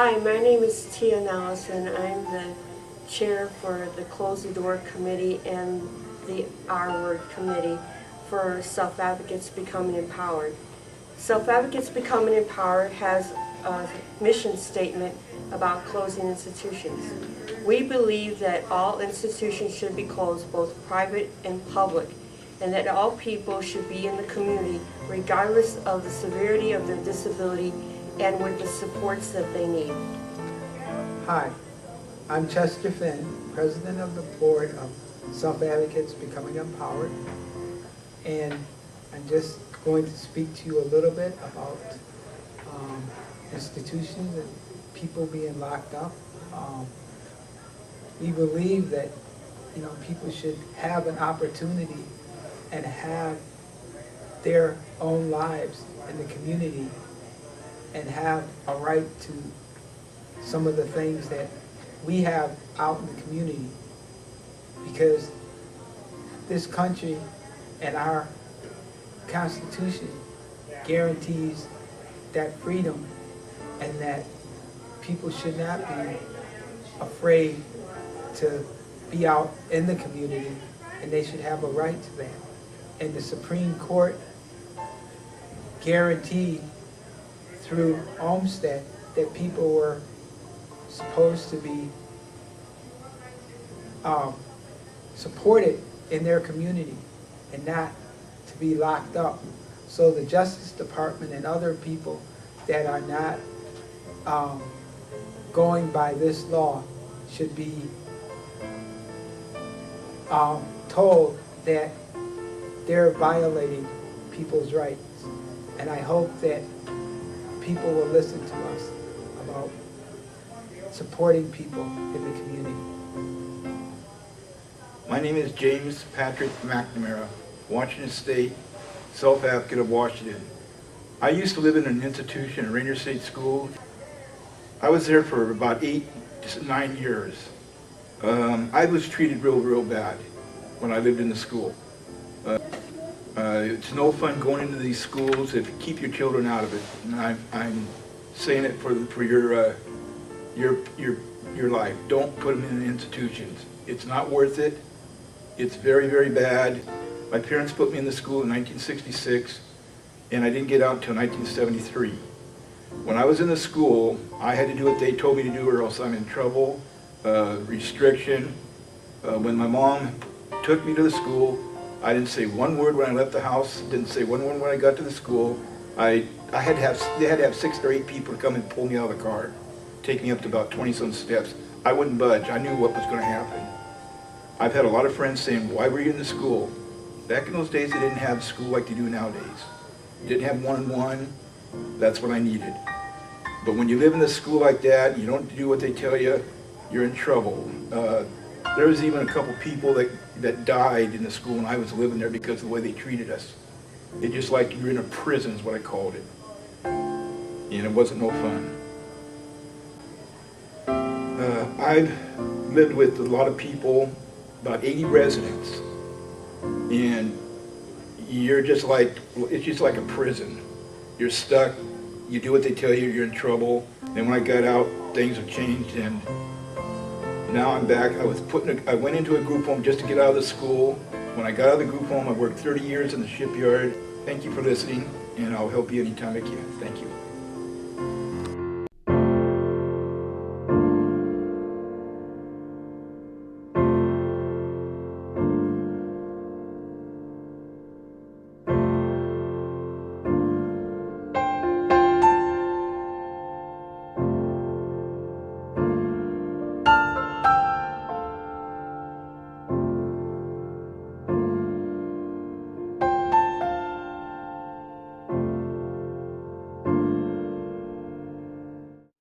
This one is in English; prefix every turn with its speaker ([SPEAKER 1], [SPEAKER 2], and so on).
[SPEAKER 1] Hi, my name is Tia Nelson. I'm the chair for the Close the Door Committee and the R Word Committee for Self-Advocates Becoming Empowered. Self-Advocates Becoming Empowered has a mission statement about closing institutions. We believe that all institutions should be closed, both private and public, and that all people should be in the community regardless of the severity of their disability and with the supports that they need.
[SPEAKER 2] Hi, I'm Chester Finn, President of the Board of Self-Advocates Becoming Empowered, and I'm just going to speak to you a little bit about institutions and people being locked up. We believe that people should have an opportunity and have their own lives in the community and have a right to some of the things that we have out in the community, because this country and our Constitution guarantees that freedom, and that people should not be afraid to be out in the community, and they should have a right to that. And the Supreme Court guaranteed through Olmstead that people were supposed to be supported in their community and not to be locked up. So the Justice Department and other people that are not going by this law should be told that they're violating people's rights. And I hope that people will listen to us about supporting people in the community.
[SPEAKER 3] My name is James Patrick McNamara, Washington State, self-advocate of Washington. I used to live in an institution, a Rainier State School. I was there for about 8 to 9 years. I was treated real bad when I lived in the school. It's no fun going into these schools if you keep your children out of it. And I'm saying it for your life. Don't put them in institutions. It's not worth it. It's very bad. My parents put me in the school in 1966, and I didn't get out until 1973. When I was in the school, I had to do what they told me to do, or else I'm in trouble. Restriction. When my mom took me to the school, I didn't say one word when I left the house, didn't say one word when I got to the school. They had to have 6 or 8 people to come and pull me out of the car, take me up to about 20-some steps. I wouldn't budge. I knew what was going to happen. I've had a lot of friends saying, why were you in the school? Back in those days, they didn't have school like they do nowadays. You didn't have one-on-one. That's what I needed. But when you live in a school like that, and you don't do what they tell you, you're in trouble. There was even a couple people that died in the school when I was living there because of the way they treated us. It's just like you're in a prison is what I called it. And it wasn't no fun. I've lived with a lot of people, about 80 residents, and you're just like, it's just like a prison. You're stuck, you do what they tell you, you're in trouble. Then when I got out, things have changed, and now I'm back. I went into a group home just to get out of the school. When I got out of the group home, I worked 30 years in the shipyard. Thank you for listening, and I'll help you anytime I can. Thank you.